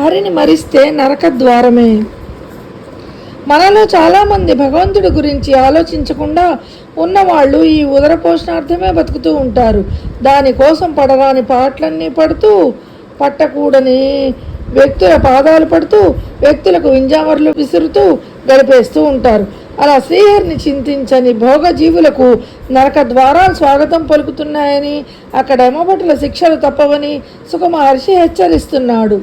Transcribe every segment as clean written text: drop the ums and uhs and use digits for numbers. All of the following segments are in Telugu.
హరిని మరిస్తే నరకద్వారమే. మనలో చాలామంది భగవంతుడి గురించి ఆలోచించకుండా ఉన్నవాళ్ళు ఈ ఉదర పోషణార్థమే బతుకుతూ ఉంటారు. దానికోసం పడరాని పాటలన్నీ పడుతూ, పట్టకూడని వ్యక్తుల పాదాలు పడుతూ, వ్యక్తులకు వింజామర్లు విసురుతూ గడిపేస్తూ ఉంటారు. అలా శ్రీహరిని చింతించని భోగజీవులకు నరక ద్వారాలు స్వాగతం పలుకుతున్నాయని, అక్కడ యమభటుల శిక్షలు తప్పవని సుఖ మహర్షి హెచ్చరిస్తున్నాడు.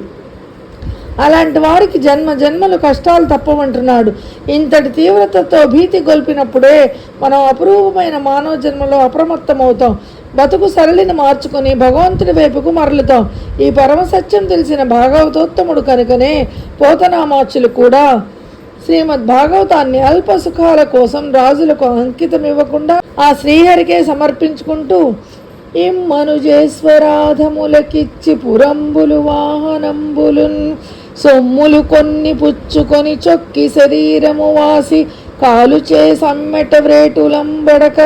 అలాంటి వారికి జన్మ జన్మలు కష్టాలు తప్పమంటున్నాడు. ఇంతటి తీవ్రతతో భీతి గొల్పినప్పుడే మనం అపురూపమైన మానవ జన్మలో అప్రమత్తమవుతాం. బతుకు సరళిని మార్చుకుని భగవంతుడి వైపుకు మరలుతాం. ఈ పరమసత్యం తెలిసిన భాగవతోత్తముడు కనుకనే పోతనామాచులు కూడా శ్రీమద్ భాగవతాన్ని అల్ప సుఖాల కోసం రాజులకు అంకితం ఇవ్వకుండా ఆ శ్రీహరికే సమర్పించుకుంటూ ఇమ్మనుజేశ్వరాధములకిచ్చి పురంబులు వాహనంబులున్ సొమ్ములు కొన్ని పుచ్చుకొని చొక్కి శరీరము వాసి కాలుచే సమ్మెట వ్రేటులంబడక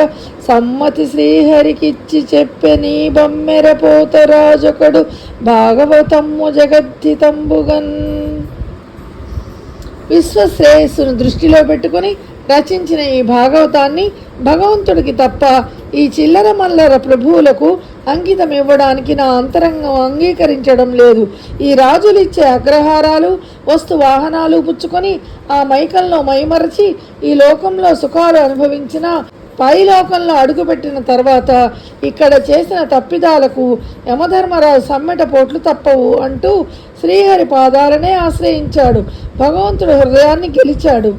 సమ్మతి శ్రీహరికిచ్చి చెప్పె నీ బమ్మెరపోత రాజొకడు భాగవతమ్ము జగద్ధితంబుగన్. విశ్వశ్రేయస్సును దృష్టిలో పెట్టుకుని రచించిన ఈ భాగవతాన్ని భగవంతుడికి తప్ప ఈ చిల్లర మల్లర ప్రభువులకు అంకితం ఇవ్వడానికి నా అంతరంగం అంగీకరించడం లేదు. ఈ రాజులిచ్చే అగ్రహారాలు, వస్తు వాహనాలు పుచ్చుకొని ఆ మైకంలో మైమరచి ఈ లోకంలో సుఖాలు అనుభవించిన పైలోకంలో అడుగుపెట్టిన తర్వాత ఇక్కడ చేసిన తప్పిదాలకు యమధర్మరాజు సమ్మెట పోట్లు తప్పవు అంటూ శ్రీహరి పాదాలనే ఆశ్రయించాడు. భగవంతుడు హృదయాన్ని గెలిచాడు.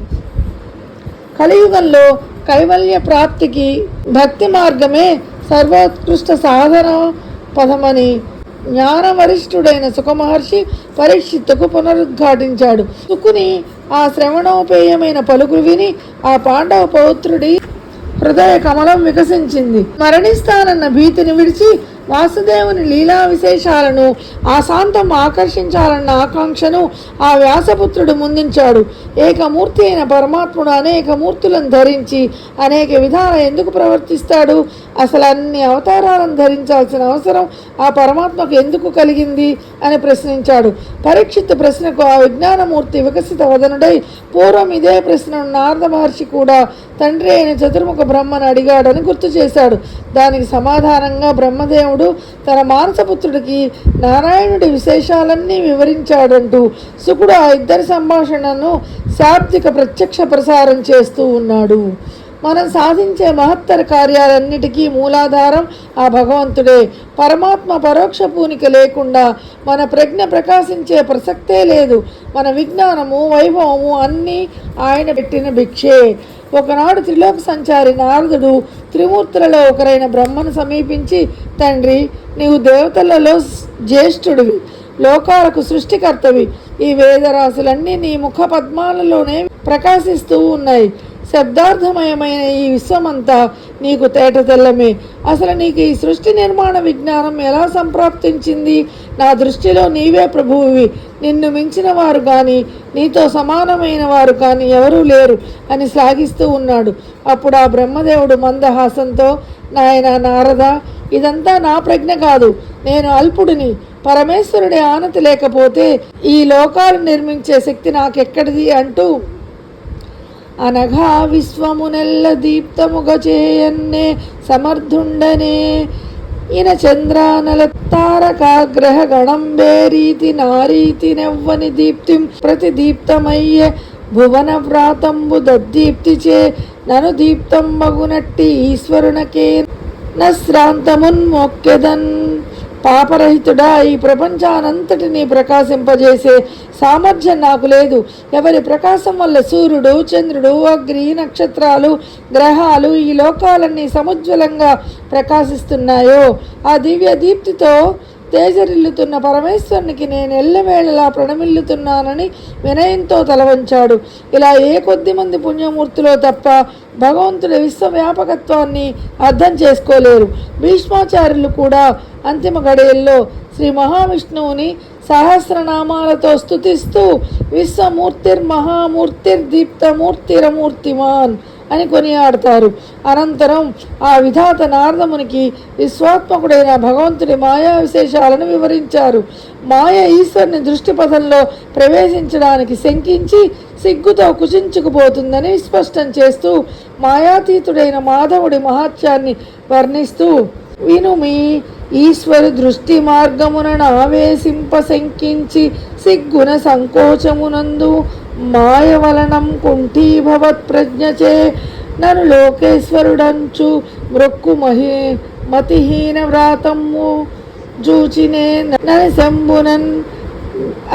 కలియుగంలో కైవల్య ప్రాప్తికి భక్తి మార్గమే సర్వోత్కృష్ట సాధన పదమని జ్ఞానవరిష్ఠుడైన సుఖమహర్షి పరీక్షిత్తుకు పునరుద్ఘాటించాడు. సుకుని ఆ శ్రవణోపేయమైన పలుకులు విని ఆ పాండవ పౌత్రుడి హృదయ కమలం వికసించింది. మరణిస్తానన్న భీతిని విడిచి వాసుదేవుని లీలా విశేషాలను ఆశాంతం ఆకర్షించాలన్న ఆకాంక్షను ఆ వ్యాసపుత్రుడు ముందుంచాడు. ఏకమూర్తి అయిన పరమాత్ముడు అనేక మూర్తులను ధరించి అనేక విధాల ఎందుకు ప్రవర్తిస్తాడు? అసలు అన్ని అవతారాలను ధరించాల్సిన అవసరం ఆ పరమాత్మకు ఎందుకు కలిగింది అని ప్రశ్నించాడు. పరీక్షిత్ ప్రశ్నకు ఆ విజ్ఞానమూర్తి వికసిత వదనుడై పూర్వం ఇదే ప్రశ్నను నారద మహర్షి కూడా తండ్రి అయిన చతుర్ముఖ బ్రహ్మను అడిగాడని గుర్తు చేశాడు. దానికి సమాధానంగా బ్రహ్మదేవుడు తన మానసపుత్రుడికి నారాయణుడి విశేషాలన్నీ వివరించాడంటూ శుకుడు ఆ ఇద్దరి సంభాషణను శాబ్దిక ప్రత్యక్ష ప్రసారం చేస్తూ ఉన్నాడు. మనం సాధించే మహత్తర కార్యాలన్నిటికీ మూలాధారం ఆ భగవంతుడే. పరమాత్మ పరోక్ష పూనిక లేకుండా మన ప్రజ్ఞ ప్రకాశించే ప్రసక్తే లేదు. మన విజ్ఞానము, వైభవము అన్నీ ఆయన పెట్టిన భిక్షే. ఒకనాడు త్రిలోక సంచారి నారదుడు త్రిమూర్తులలో ఒకరైన బ్రహ్మను సమీపించి, తండ్రి, నీవు దేవతలలో జ్యేష్ఠుడివి, లోకాలకు సృష్టికర్తవి. ఈ వేదరాశులన్నీ నీ ముఖ పద్మాలలోనే ప్రకాశిస్తూ ఉన్నాయి. శబ్దార్థమయమైన ఈ విశ్వమంతా నీకు తేట తెల్లమే. అసలు నీకు ఈ సృష్టి నిర్మాణ విజ్ఞానం ఎలా సంప్రాప్తించింది? నా దృష్టిలో నీవే ప్రభువువి. నిన్ను మించిన వారు కానీ నీతో సమానమైన వారు కానీ ఎవరూ లేరు అని శ్లాఘిస్తూ ఉన్నాడు. అప్పుడు ఆ బ్రహ్మదేవుడు మందహాసంతో, నాయన నారద, ఇదంతా నా ప్రజ్ఞ కాదు, నేను అల్పుడిని. పరమేశ్వరుడి ఆనతి లేకపోతే ఈ లోకాలు నిర్మించే శక్తి నాకెక్కడిది అంటూ అనఘా విశ్వమునెల్ల దీప్తముగ చేయన్నే సమర్థుండనే ఇన చంద్రానల తారకాగ్రహ గణంబే రీతి నారీతి నెవ్వని దీప్తిం ప్రతి దీప్తమయ్యే భువన వ్రాతంబు దద్దీప్తిచే నను దీప్తం మగునట్టి ఈశ్వరునకే నశ్రాంతమున్మొక్కెదన్. పాపరహితుడా, ఈ ప్రపంచానంతటినీ ప్రకాశింపజేసే సామర్థ్యం నాకు లేదు. ఎవరి ప్రకాశం వల్ల సూర్యుడు, చంద్రుడు, అగ్ని, నక్షత్రాలు, గ్రహాలు ఈ లోకాలన్నీ సముజ్వలంగా ప్రకాశిస్తున్నాయో ఆ దివ్య దీప్తితో తేజరిల్లుతున్న పరమేశ్వరునికి నేను ఎల్లవేళలా ప్రణమిల్లుతున్నానని వినయంతో తలవంచాడు. ఇలా ఏ కొద్ది మంది పుణ్యమూర్తులో తప్ప భగవంతుడి విశ్వవ్యాపకత్వాన్ని అర్థం చేసుకోలేరు. భీష్మాచార్యులు కూడా అంతిమ గడియల్లో శ్రీ మహావిష్ణువుని సహస్రనామాలతో స్తుతిస్తూ విశ్వమూర్తిర్మహామూర్తిర్దీప్తమూర్తిరమూర్తిమాన్ అని కొనియాడతారు. అనంతరం ఆ విధాత నారదమునికి విశ్వాత్మకుడైన భగవంతుడి మాయా విశేషాలను వివరించారు. మాయ ఈశ్వరుని దృష్టిపథంలో ప్రవేశించడానికి శంకించి సిగ్గుతో కుచించుకుపోతుందని స్పష్టం చేస్తూ మాయాతీతుడైన మాధవుడి మహాత్యాన్ని వర్ణిస్తూ, వినుమి ఈశ్వరు దృష్టి మార్గమునను ఆవేశింప శంకించి సిగ్గున సంకోచమునందు మాయ వలనం కుంఠీభవత్ ప్రజ్ఞచే నను లోకేశ్వరుడంచు మృక్కు మతిహీన వ్రాతము జూచినే నని శంభునన్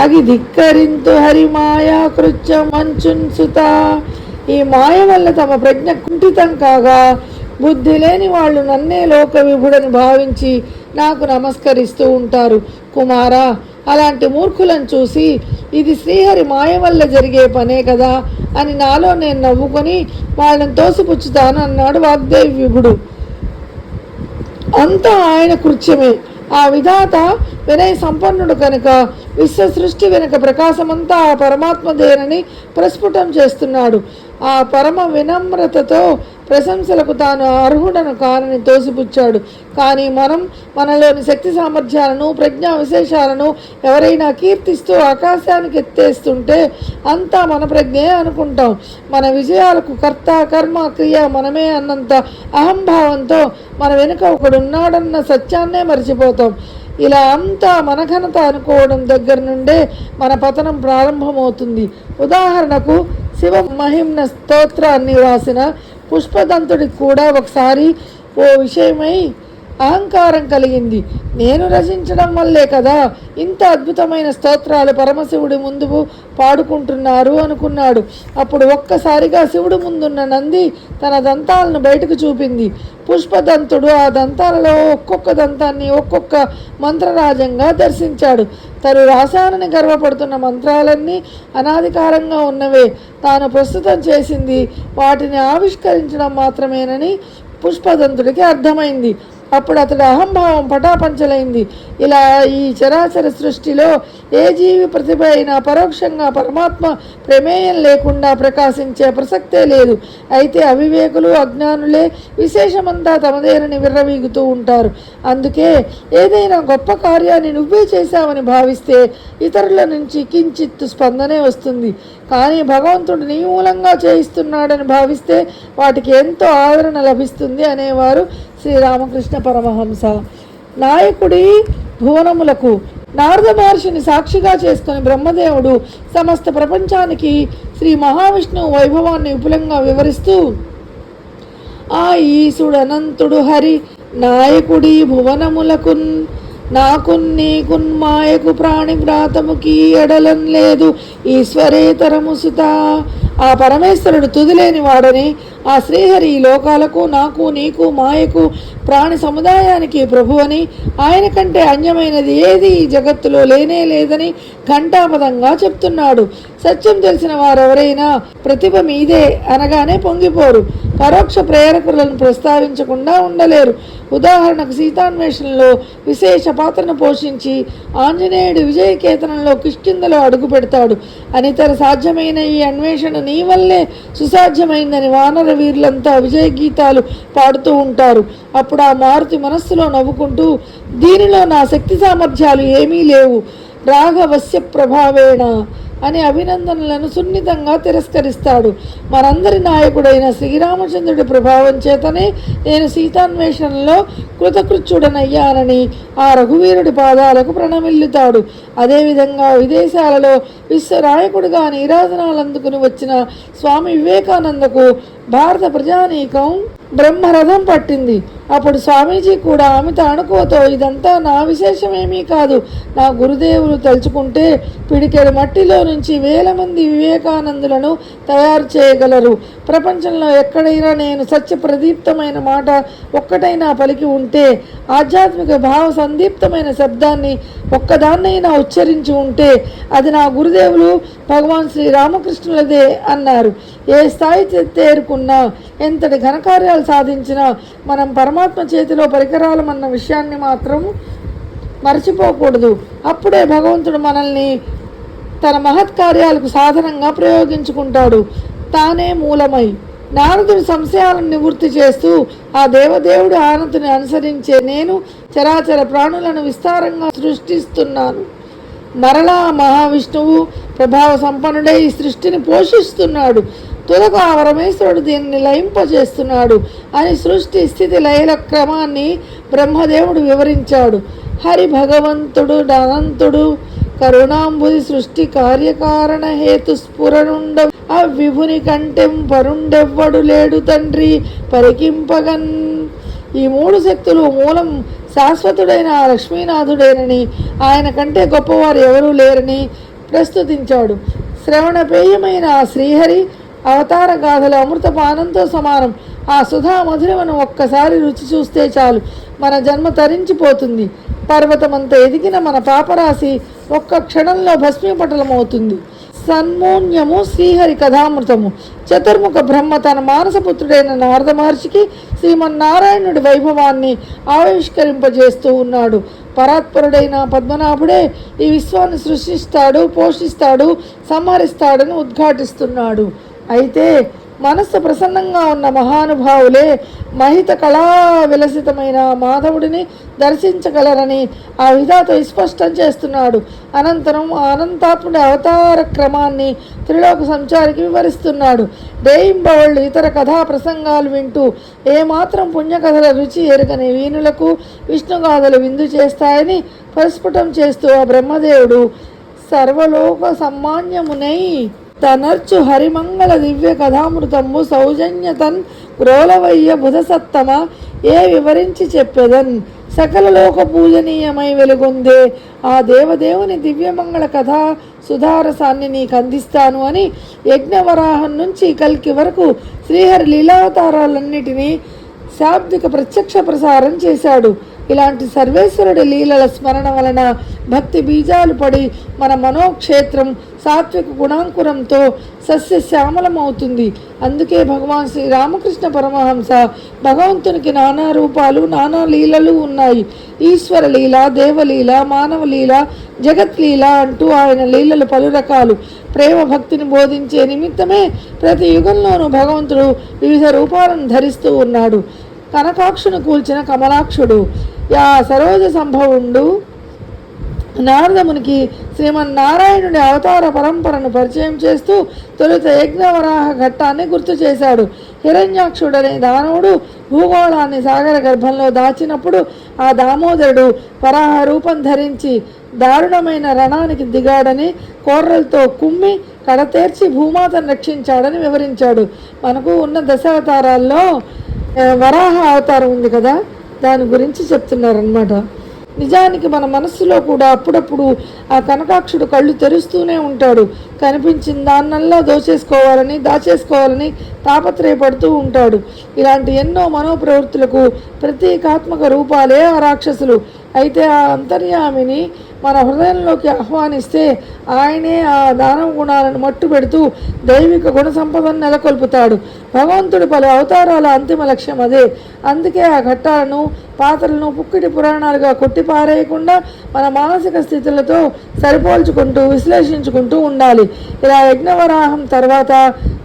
అగి ధిక్కరింతు హరి మాయా కృత్యం మంచున్ సుత. ఈ మాయ వల్ల తమ ప్రజ్ఞ కుంఠితం కాగా బుద్ధి లేని వాళ్ళు నన్నే లోక విభుడని భావించి నాకు నమస్కరిస్తూ ఉంటారు. కుమారా, అలాంటి మూర్ఖులను చూసి ఇది శ్రీహరి మాయ వల్ల జరిగే పనే కదా అని నాలో నేను నవ్వుకొని వాళ్ళని తోసిపుచ్చుతాను అన్నాడు వాగ్దేవి విభుడు. అంతా ఆయన కృత్యమే. ఆ విధాత వినయ సంపన్నుడు కనుక విశ్వ సృష్టి వెనుక ప్రకాశమంతా ఆ పరమాత్మదేనని ప్రస్ఫుటం చేస్తున్నాడు. ఆ పరమ వినమ్రతతో ప్రశంసలకు తాను అర్హుడను కానని తోసిపుచ్చాడు. కానీ మనం మనలోని శక్తి సామర్థ్యాలను ప్రజ్ఞా విశేషాలను ఎవరైనా కీర్తిస్తూ ఆకాశానికి ఎత్తేస్తుంటే అంతా మన ప్రజ్ఞే అనుకుంటాం. మన విజయాలకు కర్త కర్మ క్రియ మనమే అన్నంత అహంభావంతో మన వెనుక ఒకడున్నాడన్న సత్యాన్నే మర్చిపోతాం. ఇలా అంతా మన ఘనత అనుకోవడం దగ్గర నుండే మన పతనం ప్రారంభమవుతుంది. ఉదాహరణకు శివ మహిమ్న స్తోత్రాన్ని రాసిన పుష్పదంతుడికి కూడా ఒకసారి ఓ విషయమై అహంకారం కలిగింది. నేను రచించడం వల్లే కదా ఇంత అద్భుతమైన స్తోత్రాలు పరమశివుడి ముందు పాడుకుంటున్నారు అనుకున్నాడు. అప్పుడు ఒక్కసారిగా శివుడి ముందున్న నంది తన దంతాలను బయటకు చూపింది. పుష్పదంతుడు ఆ దంతాలలో ఒక్కొక్క దంతాన్ని ఒక్కొక్క మంత్రరాజంగా దర్శించాడు. తను రాశానని గర్వపడుతున్న మంత్రాలన్నీ అనాదికారంగా ఉన్నవే. తాను ప్రస్తుతం చేసింది వాటిని ఆవిష్కరించడం మాత్రమేనని పుష్పదంతుడికి అర్థమైంది. అప్పుడు అతడి అహంభావం పటాపంచలైంది. ఇలా ఈ చరాచర సృష్టిలో ఏ జీవి ప్రతిభ అయినా పరోక్షంగా పరమాత్మ ప్రమేయం లేకుండా ప్రకాశించే ప్రసక్తే లేదు. అయితే అవివేకులు అజ్ఞానులే విశేషమంతా తమదేనని విర్రవీగుతూ ఉంటారు. అందుకే ఏదైనా గొప్ప కార్యాన్ని నువ్వే చేశావని భావిస్తే ఇతరుల నుంచి కించిత్తు స్పందనే వస్తుంది. కానీ భగవంతుడు నీ మూలంగా చేయిస్తున్నాడని భావిస్తే వాటికి ఎంతో ఆదరణ లభిస్తుంది అనేవారు శ్రీరామకృష్ణ పరమహంస. నాయకుడి భువనములకు నారద మహర్షిని సాక్షిగా చేసుకుని బ్రహ్మదేవుడు సమస్త ప్రపంచానికి శ్రీ మహావిష్ణువు వైభవాన్ని విపులంగా వివరిస్తూ, ఆ ఈసుడనంతుడు హరి నాయకుడి భువనములకున్ నాకున్ నీకున్ మాయకు ప్రాణి వ్రాతముకి ఎడలం లేదు ఈశ్వరేతరము సుత. ఆ పరమేశ్వరుడు తుదిలేని వాడని, ఆ శ్రీహరి ఈ లోకాలకు నాకు నీకు మాయకు ప్రాణి సముదాయానికి ప్రభువని, ఆయన కంటే అన్యమైనది ఏది ఈ జగత్తులో లేనే లేదని ఘంటాపదంగా చెప్తున్నాడు. సత్యం తెలిసిన వారెవరైనా ప్రతిభ మీదే అనగానే పొంగిపోరు. పరోక్ష ప్రేరకులను ప్రస్తావించకుండా ఉండలేరు. ఉదాహరణకు సీతాన్వేషణలో విశేష పాత్రను పోషించి ఆంజనేయుడు విజయకేతనంలో కిష్కిందలో అడుగు పెడతాడు. అనితర సాధ్యమైన ఈ అన్వేషణ నీ వల్లే సుసాధ్యమైందని వానర వీరులంతా విజయ గీతాలు పాడుతూ ఉంటారు. అప్పుడు ఆ మారుతి మనస్సులో నవ్వుకుంటూ, దీనిలో నా శక్తి సామర్థ్యాలు ఏమీ లేవు, రాఘవస్య ప్రభావేణ అని అభినందనలను సున్నితంగా తిరస్కరిస్తాడు. మనందరి నాయకుడైన శ్రీరామచంద్రుడి ప్రభావం చేతనే నేను సీతాన్వేషణలో కృతకృత్యుడనయ్యానని ఆ రఘువీరుడి పాదాలకు ప్రణమిల్లుతాడు. అదేవిధంగా విదేశాలలో విశ్వనాయకుడిగా నీరాజనాలు అందుకుని వచ్చిన స్వామి వివేకానందకు భారత ప్రజానీకం బ్రహ్మరథం పట్టింది. అప్పుడు స్వామీజీ కూడా అమిత అణుకువతో, ఇదంతా నా విశేషమేమీ కాదు, నా గురుదేవులు తలుచుకుంటే పిడికెడు మట్టిలో నుంచి వేల మంది వివేకానందులను తయారు చేయగలరు. ప్రపంచంలో ఎక్కడైనా నేను సత్య ప్రదీప్తమైన మాట ఒక్కటైనా పలికి ఉంటే, ఆధ్యాత్మిక భావ సందీప్తమైన శబ్దాన్ని ఒక్కదాన్నైనా ఉచ్చరించి ఉంటే అది నా గురుదేవులు భగవాన్ శ్రీ రామకృష్ణులదే అన్నారు. ఏ స్థాయి తేరుకున్నా, ఎంతటి ఘనకార్యాలు సాధించినా మనం పరమాత్మ చేతిలో పరికరాలమన్న విషయాన్ని మాత్రం మర్చిపోకూడదు. అప్పుడే భగవంతుడు మనల్ని తన మహత్కార్యాలకు సాధనంగా ప్రయోగించుకుంటాడు. తానే మూలమై నారదుడి సంశయాలను నివృత్తి చేస్తూ ఆ దేవదేవుడి ఆనతిని అనుసరించే నేను చరాచర ప్రాణులను విస్తారంగా సృష్టిస్తున్నాను. మరలా మహావిష్ణువు ప్రభావ సంపన్నుడై ఈ సృష్టిని పోషిస్తున్నాడు. తుదకు ఆ పరమేశ్వరుడు దీనిని లయింపజేస్తున్నాడు అని సృష్టి స్థితి లయల క్రమాన్ని బ్రహ్మదేవుడు వివరించాడు. హరి భగవంతుడు అనంతుడు కరుణాంబుది సృష్టి కార్యకారణ హేతు స్ఫురణుండ ఆ విభుని కంటెం పరుండెవ్వడు లేడు తండ్రి పరికింపగన్. ఈ మూడు శక్తులు మూలం శాశ్వతుడైన ఆ లక్ష్మీనాథుడేనని, ఆయన కంటే గొప్పవారు ఎవరూ లేరని ప్రస్తుతించాడు. శ్రవణపేయమైన ఆ శ్రీహరి అవతార గాథలు అమృతపానంతో సమానం. ఆ సుధా మధురమను ఒక్కసారి రుచి చూస్తే చాలు మన జన్మ తరించిపోతుంది. పర్వతమంత ఎదిగిన మన పాపరాశి ఒక్క క్షణంలో భస్మీపటలమవుతుంది. సన్మూన్యము శ్రీహరి కథామృతము. చతుర్ముఖ బ్రహ్మ తన మానసపుత్రుడైన నారద మహర్షికి శ్రీమన్నారాయణుడి వైభవాన్ని ఆవిష్కరింపజేస్తూ ఉన్నాడు. పరాత్పరుడైన పద్మనాభుడే ఈ విశ్వాన్ని సృష్టిస్తాడు, పోషిస్తాడు, సంహరిస్తాడని ఉద్ఘాటిస్తున్నాడు. అయితే మనస్సు ప్రసన్నంగా ఉన్న మహానుభావులే మహిత కళా విలసితమైన మాధవుడిని దర్శించగలరని ఆ విధాత విస్పష్టం చేస్తున్నాడు. అనంతరం అనంతాత్ముడి అవతార క్రమాన్ని త్రిలోక సంచారికి వివరిస్తున్నాడు. డేయింబవళ్ళు ఇతర కథా ప్రసంగాలు వింటూ ఏమాత్రం పుణ్యకథల రుచి ఎరుగని వీణులకు విష్ణుగాథలు విందు చేస్తాయని ప్రస్ఫుటం చేస్తూ ఆ బ్రహ్మదేవుడు సర్వలోక సమ్మాన్యమునై తనర్చు హరిమంగళ దివ్య కథామృతము సౌజన్యతన్ గ్రోలవయ్య బుధసత్తమ ఏ వివరించి చెప్పెదన్. సకల లోక పూజనీయమై వెలుగొందే ఆ దేవదేవుని దివ్యమంగళ కథా సుధారసాన్ని నీకు అందిస్తాను అని యజ్ఞవరాహం నుంచి కల్కి వరకు శ్రీహరి లీలావతారాలన్నిటినీ శాబ్దిక ప్రత్యక్ష ప్రసారం చేశాడు. ఇలాంటి సర్వేశ్వరుడి లీలల స్మరణ వలన భక్తి బీజాలు పడి మన మనోక్షేత్రం సాత్విక గుణాంకురంతో సస్యశ్యామలమవుతుంది. అందుకే భగవాన్ శ్రీ రామకృష్ణ పరమహంస భగవంతునికి నానా రూపాలు, నానా లీలలు ఉన్నాయి. ఈశ్వర లీల, దేవలీల, మానవలీల, జగత్లీల అంటూ ఆయన లీలలు పలు రకాలు. ప్రేమ భక్తిని బోధించే నిమిత్తమే ప్రతి యుగంలోనూ భగవంతుడు వివిధ రూపాలను ధరిస్తూ ఉన్నాడు. కనకాక్షును కూల్చిన కమలాక్షుడు, యా సరోజ సంభవుండు నారదమునికి శ్రీమన్నారాయణుడి అవతార పరంపరను పరిచయం చేస్తూ తొలుత యజ్ఞవరాహ ఘట్టాన్ని గుర్తు చేశాడు. హిరణ్యాక్షుడనే దానవుడు భూగోళాన్ని సాగర గర్భంలో దాచినప్పుడు ఆ దామోదరుడు వరాహ రూపం ధరించి దారుణమైన రణానికి దిగాడని కోర్రలతో కుమ్మి కడతేర్చి భూమాతను రక్షించాడని వివరించాడు. మనకు ఉన్న దశావతారాల్లో వరాహ అవతారం ఉంది కదా, దాని గురించి చెప్తున్నారనమాట. నిజానికి మన మనస్సులో కూడా అప్పుడప్పుడు ఆ కనకాక్షుడు కళ్ళు తెరుస్తూనే ఉంటాడు. కనిపించిన దాన్నల్లా దాచేసుకోవాలని తాపత్రయపడుతూ ఉంటాడు. ఇలాంటి ఎన్నో మనోప్రవృత్తులకు ప్రతీకాత్మక రూపాలే ఆ రాక్షసులు. అయితే ఆ అంతర్యామిని మన హృదయంలోకి ఆహ్వానిస్తే ఆయనే ఆ దానవ గుణాలను మట్టు పెడుతూ దైవిక గుణ సంపదను నెలకొల్పుతాడు. భగవంతుడి పలు అవతారాల అంతిమ లక్ష్యం అదే. అందుకే ఆ ఘట్టాలను, పాత్రలను పుక్కిటి పురాణాలుగా కొట్టిపారేయకుండా మన మానసిక స్థితులతో సరిపోల్చుకుంటూ విశ్లేషించుకుంటూ ఉండాలి. ఇలా యజ్ఞవరాహం తర్వాత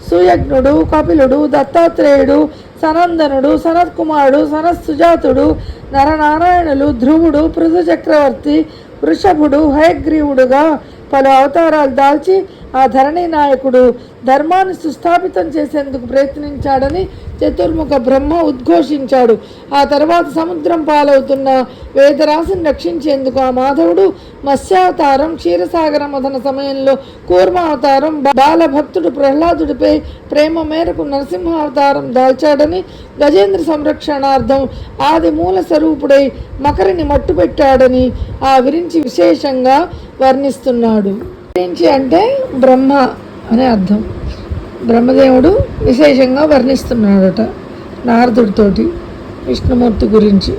సుయజ్ఞుడు, కపిలుడు, దత్తాత్రేయుడు, సనందనుడు, సనత్కుమారుడు, సనత్సుజాతుడు, నరనారాయణులు, ధ్రువుడు, పృథు చక్రవర్తి, వృషభుడు, హయగ్రీవుడుగా పలు అవతారాలు దాల్చి ఆ ధరణి నాయకుడు ధర్మాన్ని సుస్థాపితం చేసేందుకు ప్రయత్నించాడని చతుర్ముఖ బ్రహ్మ ఉద్ఘోషించాడు. ఆ తర్వాత సముద్రం పాలవుతున్న వేదరాశిని రక్షించేందుకు ఆ మాధవుడు మత్స్యావతారం, క్షీరసాగర మథన సమయంలో కూర్మావతారం, బాలభక్తుడు ప్రహ్లాదుడిపై ప్రేమ మేరకు నరసింహావతారం దాల్చాడని, గజేంద్ర సంరక్షణార్థం ఆది మూల స్వరూపుడై మకరిని మట్టుపెట్టాడని ఆ విరించి విశేషంగా వర్ణిస్తున్నాడు. విరించి అంటే బ్రహ్మ అనే అర్థం. బ్రహ్మదేవుడు విశేషంగా వర్ణిస్తున్నాడట నారదుడితోటి విష్ణుమూర్తి గురించి.